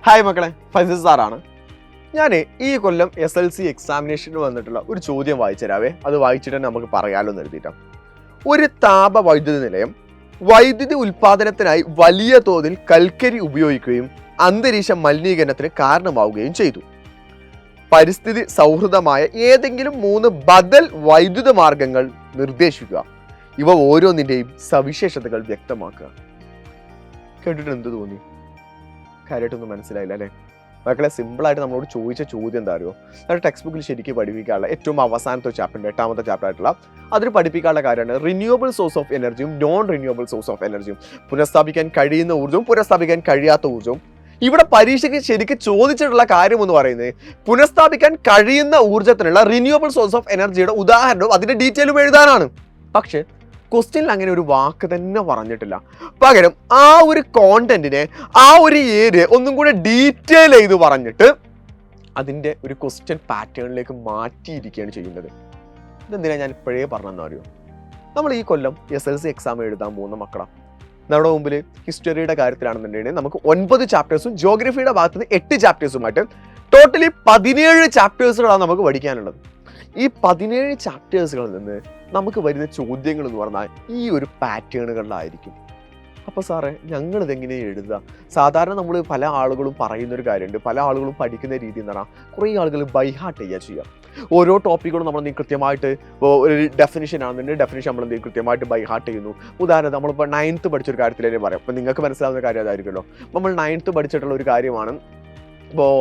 Hi മക്കളെ, ഫൈസൽ സാറാണ്. ഞാൻ ഈ കൊല്ലം SLC എക്സാമിനേഷന് വന്നിട്ടുള്ള ഒരു ചോദ്യം വായിച്ചുതരാവേ. അത് വായിച്ചിട്ട് തന്നെ നമുക്ക് പറയാലോ എന്ന് എഴുതിയിട്ടാണ്. ഒരു താപ വൈദ്യുതി നിലയം വൈദ്യുതി ഉൽപാദനത്തിനായി വലിയ തോതിൽ കൽക്കരി ഉപയോഗിക്കുകയും അന്തരീക്ഷ മലിനീകരണത്തിന് കാരണമാവുകയും ചെയ്തു. പരിസ്ഥിതി സൗഹൃദമായ ഏതെങ്കിലും 3 ബദൽ വൈദ്യുത മാർഗങ്ങൾ നിർദ്ദേശിക്കുക. ഇവ ഓരോന്നിൻ്റെയും സവിശേഷതകൾ വ്യക്തമാക്കുക. കേട്ടിട്ട് എന്ത് തോന്നി? കാര്യമായിട്ടൊന്നും മനസ്സിലായില്ല അല്ലേ? മക്കളെ, സിമ്പിളായിട്ട് നമ്മളോട് ചോദിച്ച ചോദ്യം എന്താ അറിയോ? നമ്മുടെ ടെക്സ്റ്റ് ബുക്കിൽ ശരിക്കും പഠിപ്പിക്കാനുള്ള ഏറ്റവും അവസാനത്തെ ചാപ്റ്ററിൻ്റെ 8ാമത്തെ ചാപ്റ്റർ ആയിട്ടുള്ള അതിന് പഠിപ്പിക്കാനുള്ള കാര്യമാണ് റിന്യൂവബിൾ സോഴ്സ് ഓഫ് എനർജിയും നോൺ റിന്യൂവബിൾ സോഴ്സ് ഓഫ് എനർജിയും. പുനഃസ്ഥാപിക്കാൻ കഴിയുന്ന ഊർജ്ജവും പുനഃസ്ഥാപിക്കാൻ കഴിയാത്ത ഊർജ്ജവും. ഇവിടെ പരീക്ഷയ്ക്ക് ശരിക്കും ചോദിച്ചിട്ടുള്ള കാര്യം എന്ന് പറയുന്നത് പുനഃസ്ഥാപിക്കാൻ കഴിയുന്ന ഊർജ്ജത്തിനുള്ള റിന്യൂവബിൾ സോഴ്സ് ഓഫ് എനർജിയുടെ ഉദാഹരണവും അതിന്റെ ഡീറ്റെയിലും എഴുതാനാണ്. പക്ഷെ ക്വസ്റ്റ്യനിൽ അങ്ങനെ ഒരു വാക്ക് തന്നെ പറഞ്ഞിട്ടില്ല. പകരം ആ ഒരു കോണ്ടന്റിനെ, ആ ഒരു ഏരിയ ഒന്നും കൂടെ ഡീറ്റെയിൽ ചെയ്ത് പറഞ്ഞിട്ട് അതിൻ്റെ ഒരു ക്വസ്റ്റ്യൻ പാറ്റേണിലേക്ക് മാറ്റിയിരിക്കുകയാണ് ചെയ്യുന്നത്. ഇതെന്തിനാണ് ഞാൻ ഇപ്പോഴേ പറഞ്ഞതെന്ന് അറിയോ? നമ്മൾ ഈ കൊല്ലം SLC എക്സാം എഴുതാൻ പോകുന്ന മക്കളാണ്. നമ്മുടെ മുമ്പിൽ ഹിസ്റ്ററിയുടെ കാര്യത്തിലാണെന്നുണ്ടെങ്കിൽ നമുക്ക് 9 ചാപ്റ്റേഴ്സും ജോഗ്രഫിയുടെ ഭാഗത്ത് നിന്ന് 8 ചാപ്റ്റേഴ്സുമായിട്ട് ടോട്ടലി 17 ചാപ്റ്റേഴ്സുകളാണ് നമുക്ക് പഠിക്കാനുള്ളത്. ഈ 17 ചാപ്റ്റേഴ്സുകളിൽ നിന്ന് നമുക്ക് വരുന്ന ചോദ്യങ്ങൾ എന്ന് പറഞ്ഞാൽ ഈ ഒരു പാറ്റേണുകളിലായിരിക്കും. അപ്പോൾ സാറേ, ഞങ്ങളിതെങ്ങനെയാണ് എഴുതുക? സാധാരണ നമ്മൾ പല ആളുകളും പറയുന്നൊരു കാര്യമുണ്ട്, പല ആളുകളും പഠിക്കുന്ന രീതി എന്ന് പറഞ്ഞാൽ കുറേ ആളുകൾ ബൈഹാർട്ട് ചെയ്യാം. ഓരോ ടോപ്പിക്കുകളും നമ്മൾ കൃത്യമായിട്ട് ഒരു ഡെഫിനിഷൻ ആണെന്നുണ്ടെങ്കിൽ ഡെഫിനിഷൻ നമ്മൾ എന്തെങ്കിലും കൃത്യമായിട്ട് ബൈഹാർട്ട് ചെയ്യുന്നു. ഉദാഹരണം, നമ്മളിപ്പോൾ 9th പഠിച്ചൊരു കാര്യത്തിലേ പറയാം. അപ്പോൾ നിങ്ങൾക്ക് മനസ്സിലാവുന്ന കാര്യം അതായിരിക്കുമല്ലോ. നമ്മൾ 9th പഠിച്ചിട്ടുള്ള ഒരു കാര്യമാണ് ഇപ്പോൾ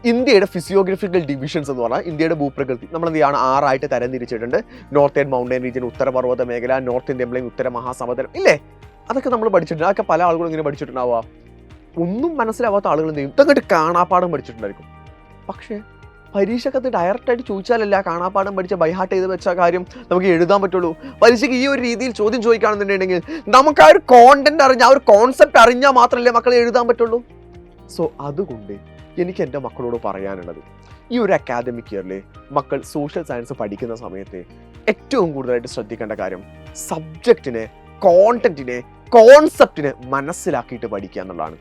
ഇന്ത്യയുടെ ഫിസിയോഗ്രഫിക്കൽ ഡിവിഷൻസ് എന്ന് പറഞ്ഞാൽ ഇന്ത്യയുടെ ഭൂപ്രകൃതി നമ്മൾ എന്ത് ചെയ്യാണ് 6 തരംതിരിച്ചിട്ടുണ്ട്. നോർത്തേൺ മൗണ്ടൻ റീജിയൻ, ഉത്തരപർവ്വത മേഖല, നോർത്ത് ഇന്ത്യൻ പ്ലെയിൻ, ഉത്തര മഹാസമുദ്രം, ഇല്ലേ? അതൊക്കെ നമ്മൾ പഠിച്ചിട്ടുണ്ട്. അതൊക്കെ പല ആളുകളും ഇങ്ങനെ പഠിച്ചിട്ടുണ്ടാവുക. ഒന്നും മനസ്സിലാവാത്ത ആളുകൾ എന്ത് ചെയ്യും? ഇതങ്ങോട്ട് കാണാപ്പാടം പഠിച്ചിട്ടുണ്ടായിരിക്കും. പക്ഷേ പരീക്ഷക്കത്ത് ഡയറക്റ്റായിട്ട് ചോദിച്ചാലല്ല കാണാപ്പാടം പഠിച്ച ബൈഹാർട്ട് ചെയ്ത് വെച്ച കാര്യം നമുക്ക് എഴുതാൻ പറ്റുള്ളൂ. പരീക്ഷയ്ക്ക് ഈ ഒരു രീതിയിൽ ചോദ്യം ചോദിക്കുകയാണെന്നുണ്ടെങ്കിൽ നമുക്ക് ആ ഒരു കോണ്ടന്റ് അറിഞ്ഞാൽ, ആ ഒരു കോൺസെപ്റ്റ് അറിഞ്ഞാൽ മാത്രമല്ലേ മക്കളെ എഴുതാൻ പറ്റുള്ളൂ. സോ അതുകൊണ്ട് എനിക്ക് എൻ്റെ മക്കളോട് പറയാനുള്ളത്, ഈ ഒരു അക്കാദമിക് ഇയറിൽ മക്കൾ സോഷ്യൽ സയൻസ് പഠിക്കുന്ന സമയത്ത് ഏറ്റവും കൂടുതലായിട്ട് ശ്രദ്ധിക്കേണ്ട കാര്യം സബ്ജക്റ്റിനെ, കോണ്ടന്റിനെ, കോൺസെപ്റ്റിനെ മനസ്സിലാക്കിയിട്ട് പഠിക്കുക എന്നുള്ളതാണ്.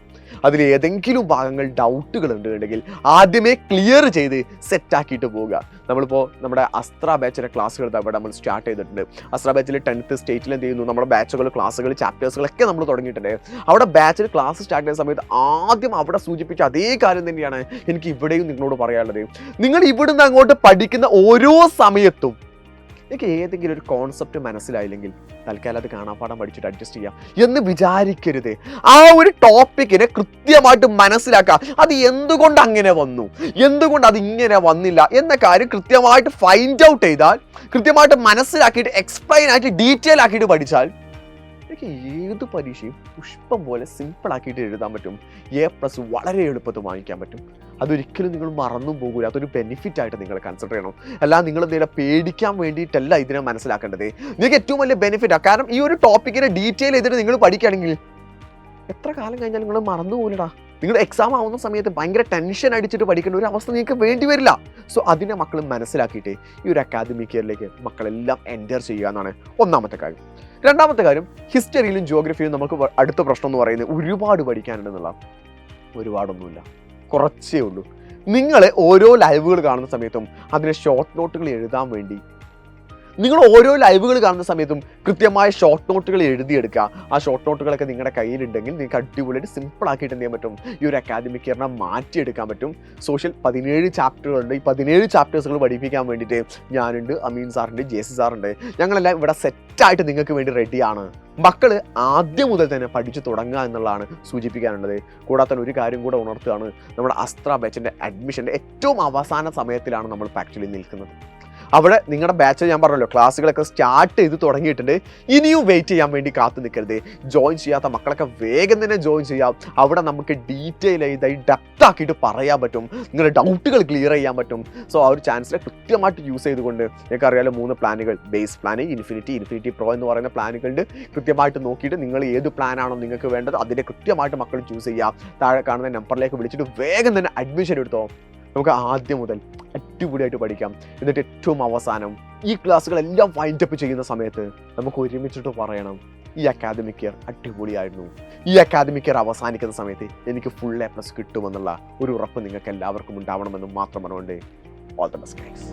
അതിൽ ഏതെങ്കിലും ഭാഗങ്ങൾ ഡൗട്ടുകൾ ഉണ്ടെങ്കിൽ ആദ്യമേ ക്ലിയർ ചെയ്ത് സെറ്റാക്കിയിട്ട് പോവുക. നമ്മളിപ്പോൾ നമ്മുടെ അസ്ത്ര ബാച്ചിലെ ക്ലാസ്സുകൾ ഇവിടെ നമ്മൾ സ്റ്റാർട്ട് ചെയ്തിട്ടുണ്ട്. അസ്ത്ര ബാച്ചിൽ 10th സ്റ്റേറ്റിൽ എന്ത് ചെയ്യുന്നു, നമ്മുടെ ബാച്ചുകൾ, ക്ലാസ്സുകൾ, ചാപ്റ്റേഴ്സുകളൊക്കെ നമ്മൾ തുടങ്ങിയിട്ടുണ്ട്. അവിടെ ബാച്ചിൽ ക്ലാസ് സ്റ്റാർട്ട് ചെയ്യുന്ന സമയത്ത് ആദ്യം അവിടെ സൂചിപ്പിച്ച അതേ കാര്യം തന്നെയാണ് എനിക്ക് ഇവിടെയും നിങ്ങളോട് പറയാനുള്ളത്. നിങ്ങൾ ഇവിടുന്ന് അങ്ങോട്ട് പഠിക്കുന്ന ഓരോ സമയത്തും എനിക്ക് ഏതെങ്കിലും ഒരു കോൺസെപ്റ്റ് മനസ്സിലായില്ലെങ്കിൽ തൽക്കാലം അത് കാണാപ്പാടം പഠിച്ചിട്ട് അഡ്ജസ്റ്റ് ചെയ്യാം എന്ന് വിചാരിക്കരുത്. ആ ഒരു ടോപ്പിക്കിനെ കൃത്യമായിട്ട് മനസ്സിലാക്കുക. അത് എന്തുകൊണ്ട് അങ്ങനെ വന്നു, എന്തുകൊണ്ട് അത് ഇങ്ങനെ വന്നില്ല എന്ന കാര്യം കൃത്യമായിട്ട് ഫൈൻഡ് ഔട്ട് ചെയ്താൽ, കൃത്യമായിട്ട് മനസ്സിലാക്കിയിട്ട് എക്സ്പ്ലെയിൻ ആയിട്ട് ഡീറ്റെയിൽ ആക്കിയിട്ട് പഠിച്ചാൽ എനിക്ക് ഏത് പരീക്ഷയും പുഷ്പം പോലെ സിമ്പിളാക്കിയിട്ട് എഴുതാൻ പറ്റും. A+ വളരെ എളുപ്പത്തിൽ വാങ്ങിക്കാൻ പറ്റും. അതൊരിക്കലും നിങ്ങൾ മറന്നും പോകില്ല. അതൊരു ബെനിഫിറ്റ് ആയിട്ട് നിങ്ങൾ കൺസിഡർ ചെയ്യണം. അല്ല നിങ്ങൾ എന്തെങ്കിലും പേടിക്കാൻ വേണ്ടിയിട്ടല്ല ഇതിനെ മനസ്സിലാക്കേണ്ടത്. നിങ്ങൾക്ക് ഏറ്റവും വലിയ ബെനിഫിറ്റാണ്. കാരണം ഈ ഒരു ടോപ്പിക്കിനെ ഡീറ്റെയിൽ ചെയ്തിട്ട് നിങ്ങൾ പഠിക്കുകയാണെങ്കിൽ എത്ര കാലം കഴിഞ്ഞാൽ നിങ്ങൾ മറന്നു പോകില്ലടാ. നിങ്ങൾ എക്സാം ആവുന്ന സമയത്ത് ഭയങ്കര ടെൻഷൻ അടിച്ചിട്ട് പഠിക്കേണ്ട ഒരു അവസ്ഥ നിങ്ങൾക്ക് വേണ്ടി വരില്ല. സോ അതിനെ മക്കൾ മനസ്സിലാക്കിയിട്ട് ഈ ഒരു അക്കാദമിക് ഇയറിലേക്ക് മക്കളെല്ലാം എൻറ്റർ ചെയ്യുക എന്നാണ് ഒന്നാമത്തെ കാര്യം. രണ്ടാമത്തെ കാര്യം, ഹിസ്റ്ററിയിലും ജിയോഗ്രഫിയിലും നമുക്ക് അടുത്ത പ്രശ്നം എന്ന് പറയുന്നത് ഒരുപാട് പഠിക്കാനുണ്ടെന്നുള്ള. ഒരുപാടൊന്നുമില്ല, കുറച്ചേ ഉള്ളൂ. നിങ്ങൾ ഓരോ ലൈവുകൾ കാണുന്ന സമയത്തും അതിനെ ഷോർട്ട് നോട്ടുകൾ എഴുതാൻ വേണ്ടി നിങ്ങൾ ഓരോ ലൈവുകൾ കാണുന്ന സമയത്തും കൃത്യമായ ഷോർട്ട് നോട്ടുകൾ എഴുതിയെടുക്കുക. ആ ഷോർട്ട് നോട്ടുകളൊക്കെ നിങ്ങളുടെ കയ്യിലുണ്ടെങ്കിൽ നിങ്ങൾക്ക് അടിപൊളിയായിട്ട് സിമ്പിളാക്കിയിട്ട് എന്ത് ചെയ്യാൻ പറ്റും, ഈ ഒരു അക്കാദമിക് ഇയറിനെ മാറ്റിയെടുക്കാൻ പറ്റും. സോഷ്യൽ 17 ചാപ്റ്ററുകളുണ്ട്. ഈ 17 ചാപ്റ്റേഴ്സുകൾ പഠിപ്പിക്കാൻ വേണ്ടിയിട്ട് ഞാനുണ്ട്, അമീൻ സാറുണ്ട്, JC സാറുണ്ട്. ഞങ്ങളെല്ലാം ഇവിടെ സെറ്റായിട്ട് നിങ്ങൾക്ക് വേണ്ടി റെഡിയാണ്. മക്കൾ ആദ്യം മുതൽ തന്നെ പഠിച്ചു തുടങ്ങുക എന്നുള്ളതാണ് സൂചിപ്പിക്കാനുള്ളത്. കൂടാതെ ഒരു കാര്യം കൂടെ ഉണർത്തുകയാണ്, നമ്മുടെ അസ്ത്ര ബാച്ചിൻ്റെ അഡ്മിഷൻ്റെ ഏറ്റവും അവസാന സമയത്തിലാണ് നമ്മൾ ആക്ച്വലി നിൽക്കുന്നത്. അവിടെ നിങ്ങളുടെ ബാച്ച് ഞാൻ പറഞ്ഞല്ലോ ക്ലാസ്സുകളൊക്കെ സ്റ്റാർട്ട് ചെയ്ത് തുടങ്ങിയിട്ടുണ്ട്. ഇനിയും വെയിറ്റ് ചെയ്യാൻ വേണ്ടി കാത്തു നിൽക്കരുത്. ജോയിൻ ചെയ്യാത്ത മക്കളൊക്കെ വേഗം തന്നെ ജോയിൻ ചെയ്യാം. അവിടെ നമുക്ക് ഡീറ്റെയിൽ ചെയ്ത് ഡെപ്ത് ആക്കിയിട്ട് പറയാൻ പറ്റും, നിങ്ങളുടെ ഡൗട്ടുകൾ ക്ലിയർ ചെയ്യാൻ പറ്റും. സോ ആ ഒരു ചാൻസിനെ കൃത്യമായിട്ട് യൂസ് ചെയ്തുകൊണ്ട് നിങ്ങൾക്കറിയാലോ 3 പ്ലാനുകൾ, ബേസ് പ്ലാൻ, ഇൻഫിനിറ്റി പ്രോ എന്ന് പറയുന്ന പ്ലാനുകളുണ്ട്. കൃത്യമായിട്ട് നോക്കിയിട്ട് നിങ്ങൾ ഏത് പ്ലാനാണോ നിങ്ങൾക്ക് വേണ്ടത് അതിനെ കൃത്യമായിട്ട് മക്കൾ ചൂസ് ചെയ്യാം. താഴെ കാണുന്ന നമ്പറിലേക്ക് വിളിച്ചിട്ട് വേഗം തന്നെ അഡ്മിഷൻ എടുത്തോ. നമുക്ക് ആദ്യം മുതൽ അടിപൊളിയായിട്ട് പഠിക്കാം. എന്നിട്ട് ഏറ്റവും അവസാനം ഈ ക്ലാസ്സുകളെല്ലാം വൈൻഡപ്പ് ചെയ്യുന്ന സമയത്ത് നമുക്ക് ഒരുമിച്ചിട്ട് പറയണം, ഈ അക്കാദമിക് ഇയർ അടിപൊളിയായിരുന്നു. ഈ അക്കാദമിക് ഇയർ അവസാനിക്കുന്ന സമയത്ത് എനിക്ക് ഫുൾ A+ കിട്ടുമെന്നുള്ള ഒരു ഉറപ്പ് നിങ്ങൾക്ക് എല്ലാവർക്കും ഉണ്ടാവണമെന്ന് മാത്രം പറഞ്ഞുകൊണ്ട് ഓൾ ദ ബെസ്റ്റ് ഗൈസ്.